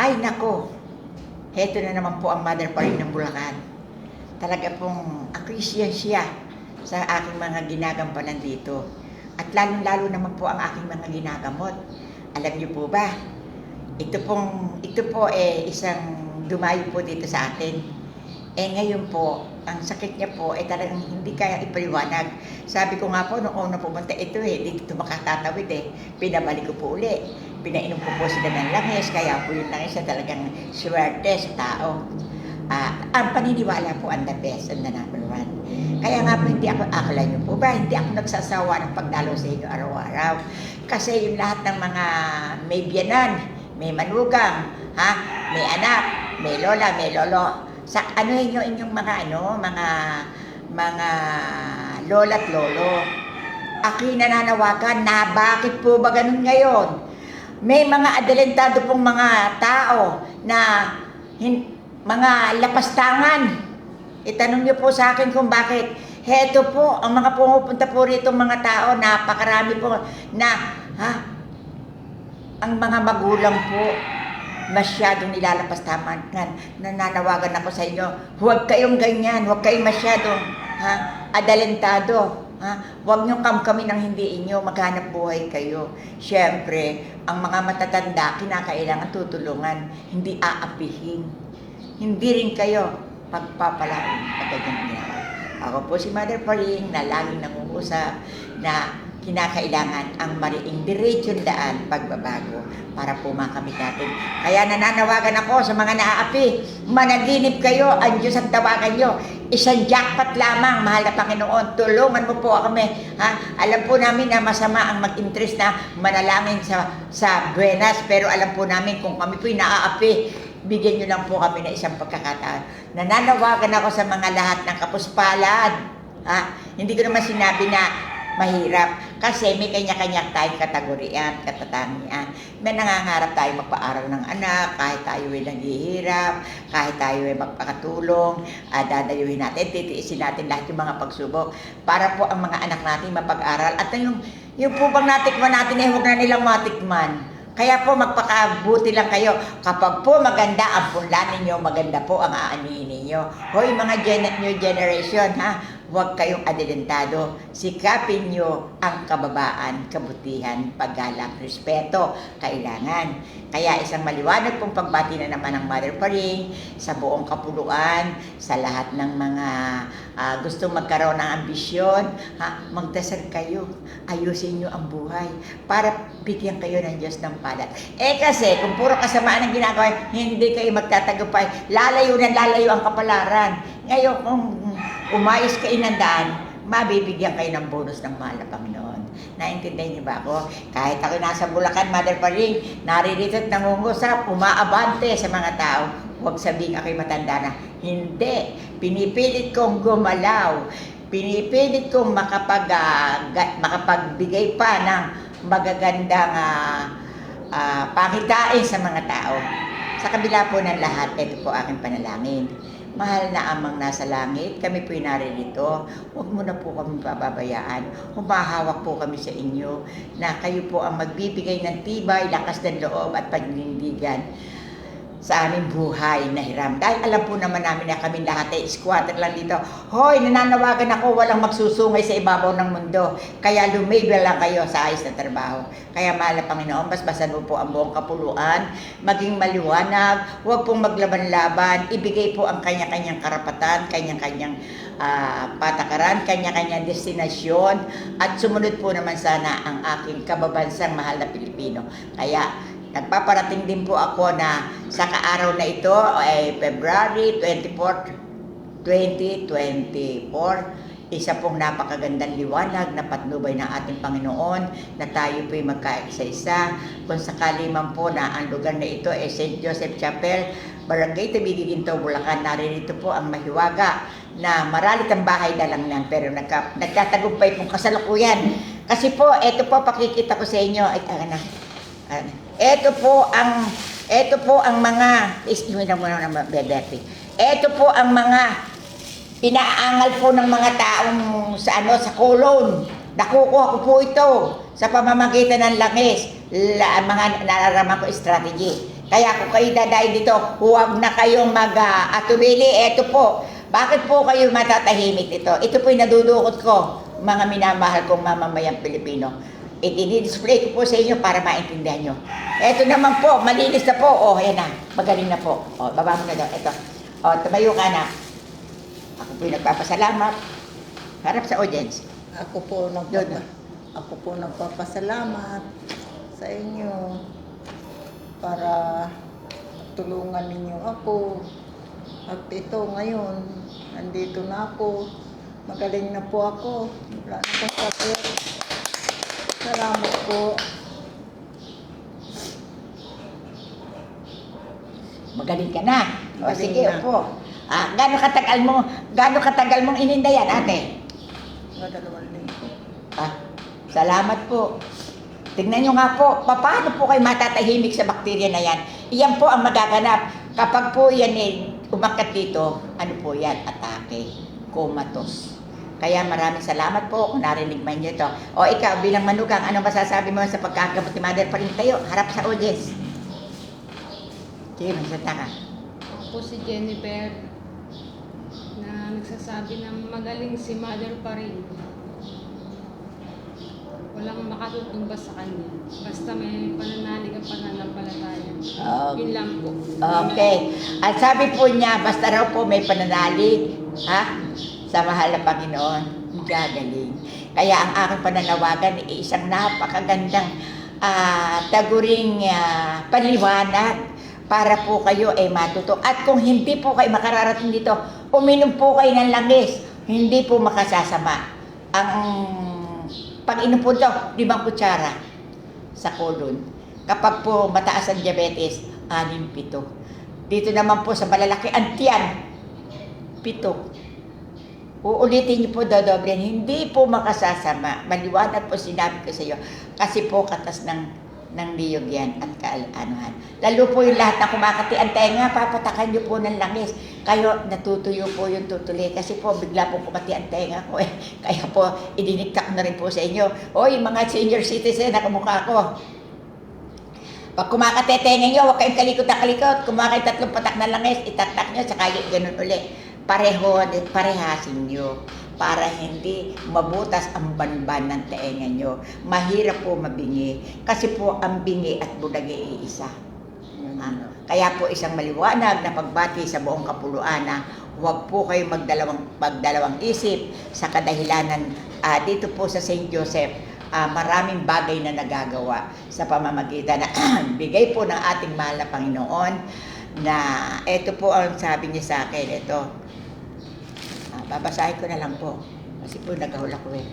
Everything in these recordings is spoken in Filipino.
Ay nako, heto na naman po ang mother pa rin ng Bulacan. Talaga pong appreciate siya sa aking mga ginagampanan dito. At lalong-lalo naman po ang aking mga ginagamot. Alam niyo po ba, ito po isang dumayo po dito sa atin. Ngayon po, ang sakit niya po talagang hindi kaya ipaliwanag. Sabi ko nga po, noong una pumunta dito makatatawid Pinabalik ko po uli. Pinainom ko po sila ng langis, kaya po yung langis na talagang swerte sa tao. Ang paniniwala po ang the best and the number one. Kaya nga po hindi ako, akala niyo po ba, hindi ako nagsasawa ng pagdalo sa inyo araw-araw. Kasi yung lahat ng mga may biyanan, may manugang, may anak, may lola, may lolo. Sa inyong mga mga lola at lolo. Ako'y nananawagan na bakit po ba ganun ngayon? May mga adelantado pong mga tao na mga lapastangan. Itanong niyo po sa akin kung bakit. Heto po, ang mga pumupunta po rito mga tao, napakarami po na, ang mga magulang po, masyadong nilalapastaman. Nananawagan ako sa inyo, huwag kayong ganyan, huwag kayong masyadong adalentado. Huwag niyong kamkamin ng hindi inyo, maghanap buhay kayo. Siyempre, ang mga matatanda, kinakailangan tutulungan, hindi aapihin. Hindi rin kayo pagpapalain agad yung ginawa. Ako po si Mother Paring na laging nangungusap na kinakailangan ang mariing diretsyon daan pagbabago para po makamit natin. Kaya nananawagan ako sa mga naaapi, managinip kayo, ang Diyos ang tawagan nyo. Isang jackpot lamang, mahal na Panginoon, tulungan mo po kami. Alam po namin na masama ang mag-interest na manalangin sa buenas, pero alam po namin kung kami po'y naaapi, bigyan nyo lang po kami na isang pagkakataon. Nananawagan ako sa mga lahat ng kapuspalad. Hindi ko naman sinabi na mahirap kasi may kanya-kanya tayong kategorya, katatangian. May nangangarap tayo magpaaral ng anak, kahit tayo ay naghihirap, kahit tayo ay magpakatulong, dadayuhin natin, titiisin natin lahat yung mga pagsubok para po ang mga anak natin mapag-aral. At yung po bang natikman natin huwag na nilang matikman. Kaya po magpakabuti lang kayo. Kapag po maganda ang punla ninyo, maganda po ang aanihin ninyo. Hoy mga new generation, huwag kayong adelantado. Sikapin nyo ang kababaan, kabutihan, paggalang, respeto. Kailangan. Kaya isang maliwanag pong pagbati na naman ng Mother Paring sa buong kapuluan, sa lahat ng mga gustong magkaroon ng ambisyon. Magdasal kayo. Ayusin nyo ang buhay para bigyan kayo ng Diyos ng palad. Kasi kung puro kasamaan ang ginagawa, hindi kayo magtatagumpay. Lalayo na lalayo ang kapalaran. Ngayon, kung umayos kayo ng daan, mabibigyan kayo ng bonus ng mahal na Panginoon. Naintindihan niyo ba ako? Kahit ako nasa Bulacan, Mother Paring, naririto at nangungusap, umaabante sa mga tao. Huwag sabihin ako'y matanda na. Hindi. Pinipilit kong gumalaw. Pinipilit kong makapagbigay pa ng magagandang pakitain sa mga tao. Sa kabila po ng lahat, ito po aking panalangin. Mahal na amang nasa langit, kami po'y naririto. Huwag mo na po kami pababayaan. Humahawak po kami sa inyo na kayo po ang magbibigay ng tibay, lakas ng loob at pagnindigan sa aming buhay na hiram. Dahil alam po naman namin na kami lahat ay squatter lang dito. Hoy, nananawagan ako, walang magsusungay sa ibabaw ng mundo. Kaya lumibel lang kayo sa ayos na trabaho. Kaya mahal na Panginoon, basbasan mo po ang buong kapuluan, maging maliwanag, huwag pong maglaban-laban, ibigay po ang kanya-kanyang karapatan, kanya-kanyang patakaran, kanya-kanyang destinasyon, at sumunod po naman sana ang aking kababansang mahal na Pilipino. Kaya nagpaparating din po ako na sa kaaraw na ito ay February 24, 2024. Isa pong napakagandang liwanag na patnubay ng ating Panginoon na tayo po'y magkaisa-isa. Kung sakali man po na ang lugar na ito ay St. Joseph Chapel, Barangay Tabigi, Ginto, Bulacan, naririto po ang mahiwaga na maralit ang bahay na lang yan, pero nagtatagumpay pong kasalukuyan. Kasi po, ito po pakikita ko sa inyo. Ito po ang mga inaangal po ng mga taong sa kolon. Nakukuha ko po ito sa pamamagitan ng langis, mga nalalaman ko strategy. Kaya kung kayo dadayo dito, huwag na kayong mag-atubili. Eto po, bakit po kayo matatahimik dito? Ito po yung nadudukot ko, mga minamahal kong mamamayang Pilipino. I-display ko po sa inyo para maintindihan nyo. Eto naman po, malinis na po. Oh, yan na, magaling na po. Oh, baba mo na daw. Eto. Oh, tumayo ka na. Ako po yung nagpapasalamat. Harap sa audience. Ako po nagpapasalamat sa inyo para tulungan ninyo ako. At ito ngayon, nandito na ako. Magaling na po ako. Wala na akong sakit. Salamat po. Magaling ka na. O Magaling sige, na. upo. Gaano katagal mong ininda yan, ate? Dalawang linggo. Salamat po. Tignan nyo nga po, paano po kayo matatahimik sa bakterya na yan? Iyan po ang magaganap. Kapag po yan umakyat dito, ano po yan? Atake, comatose. Kaya maraming salamat po kung narinig man nyo ito. O ikaw, bilang manugang, ano masasabi mo sa pagkakabot ni Mother pa rin tayo? Harap sa audience. Sige, magsalita ka. Ako po si Jennifer na nagsasabi na magaling si Mother pa rin. Walang makatutumbas sa kanya. Basta may pananalig ang pananampalataya. Yun lang po. Okay. At sabi po niya, basta raw po may pananalig, sa mahal na Panginoon, gagaling. Kaya ang aking pananawagan ay isang napakagandang taguring paliwanag para po kayo ay matuto. At kung hindi po kayo makararating dito, uminom po kayo ng langis. Hindi po makasasama. Ang pag-inom po daw, 5 kutsara sa kolon. Kapag po mataas ang diabetes, 6-7. Dito naman po sa malalaki, ang tiyan, 7. Uulitin niyo po, dodoblen. Hindi po makasasama. Maliwanag po sinabi ko sa iyo. Kasi po katas ng niyog yan at kaalanuhan. Lalo po yung lahat na kumakati ang tenga, papatakan niyo po ng langis. Kayo, natutuyo po yung tutuli. Kasi po, bigla po kumati ang tenga ko eh. Kaya po, idiniktak na rin po sa inyo. Oy, mga senior citizen, nakamukha ko. Pag kumakati ang tenga nyo, huwag kayong kalikot-kalikot. Kumakay 3 patak na langis, itatak nyo, saka yung ganun uli. Parehasin nyo para hindi mabutas ang banban ng tenga nyo. Mahirap po mabingi kasi po ang bingi at bulagi iisa. Kaya po isang maliwanag na pagbati sa buong kapuluan na huwag po kayo magdalawang isip sa kadahilanan. Dito po sa St. Joseph, maraming bagay na nagagawa sa pamamagitan na bigay po ng ating mahal na Panginoon na ito po ang sabi niya sa akin, ito. Babasahin ko na lang po kasi po nagahula ko eh.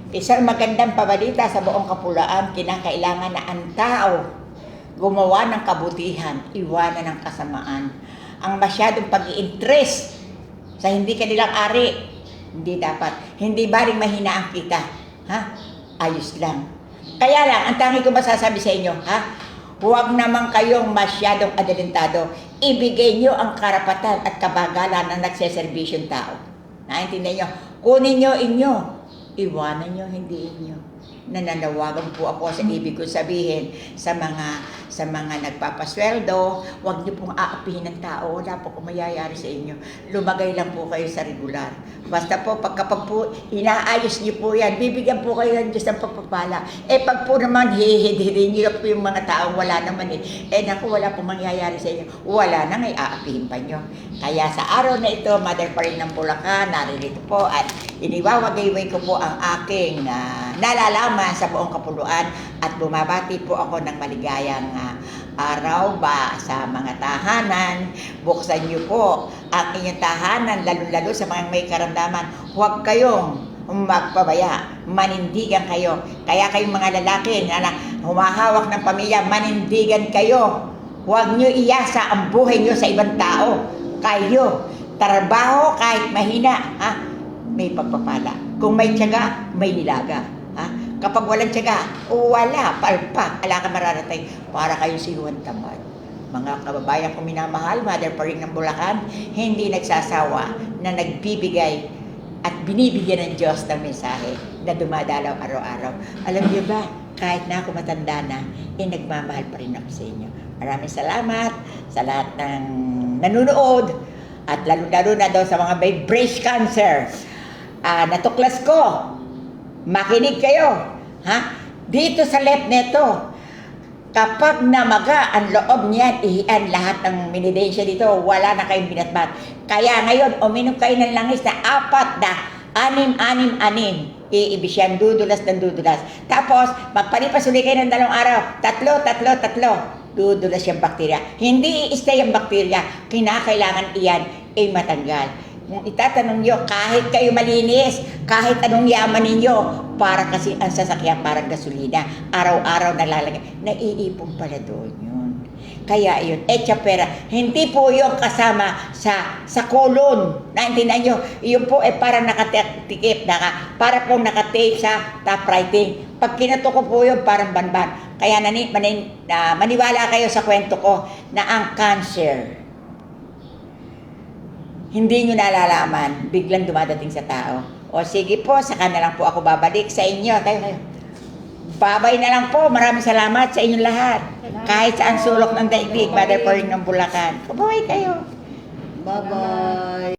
Isang magandang pabalita sa buong kapuluan, kinakailangan na ang tao gumawa ng kabutihan, iwanan ng kasamaan. Ang masyadong pag-i-interest sa hindi kanilang ari, hindi dapat. Hindi baling mahinaan kita. Ayos lang. Kaya lang, ang tangi ko masasabi sa inyo, huwag naman kayong masyadong adelantado. Ibigay nyo ang karapatan at kabagalan ng nagseserbisyong tao. Naintindihan nyo? Kunin nyo inyo. Iwanan nyo, hindi inyo. Nananawagan po ako sa ibig ko sabihin sa mga nagpapasweldo, huwag niyo pong aapihin ng tao, wala po kung mayayari sa inyo. Lumagay lang po kayo sa regular. Basta po, kapag po inaayos niyo po yan, bibigyan po kayo ng Diyos ng pagpapala. Pag po naman hihidirin niyo po yung mga tao, wala naman naku, wala pong mangyayari sa inyo. Wala na, ngay aapihin pa nyo. Kaya sa araw na ito, Mother pa rin ng Bulacan, naririto po at iniwawagayway ko po ang aking nalalaman sa buong kapuluan at bumabati po ako ng maligayang araw ba sa mga tahanan. Buksan niyo po ang inyong tahanan, lalo-lalo sa mga may karamdaman. Huwag kayong magpabaya, manindigan kayo. Kaya kayong mga lalaki na humahawak ng pamilya, manindigan kayo. Huwag niyo iyasa ang buhay niyo sa ibang tao. Kayo, trabaho kahit mahina, may pagpapala. Kung may tiyaga, may nilaga. Kapag walang tiyaga, wala, palpa, ala ka mararating para kayo sinuwan tamad. Mga kababayan kong minamahal, Mother pa rin ng Bulacan, hindi nagsasawa na nagbibigay at binibigyan ng Diyos ng mensahe na dumadalaw araw-araw. Alam niyo ba, kahit na ako matanda na, nagmamahal pa rin ako sa inyo. Maraming salamat sa lahat ng nanonood at lalo-lalo na daw sa mga may breast cancer. Natuklas ko, makinig kayo. Ha? Dito sa left neto, kapag namaga ang loob niyan, ihian lahat ng minidensya dito, wala na kayong binatbat. Kaya ngayon, uminom kayo ng langis na 4 na, 6. Iibis yan, dudulas ng dudulas. Tapos, magpalipas uli kayo ng 2 araw, 3. Dudulas yung bakterya. Hindi i-stay ang bakterya, kinakailangan iyan ay matanggal. Kung itatanong nyo, kahit kayo malinis, kahit anong yaman ninyo, para kasi ang sasakyan parang gasolina, araw-araw nalalagay, naiipon pala doon yun. Kaya yun, pera, hindi po yung kasama sa kolon. Naintindihan nyo, yun po parang nakatikip, para pong nakatape sa top writing. Pag kinato ko po yun, parang banban. Kaya maniwala kayo sa kwento ko na ang cancer, hindi nyo nalalaman, biglang dumadating sa tao. O sige po, saka na lang po ako babalik sa inyo. Kayo. Babay na lang po. Maraming salamat sa inyong lahat. Kahit saan sulok ng daigdig, Mother Pauline ng Bulacan. Kabuhay kayo. Bye-bye.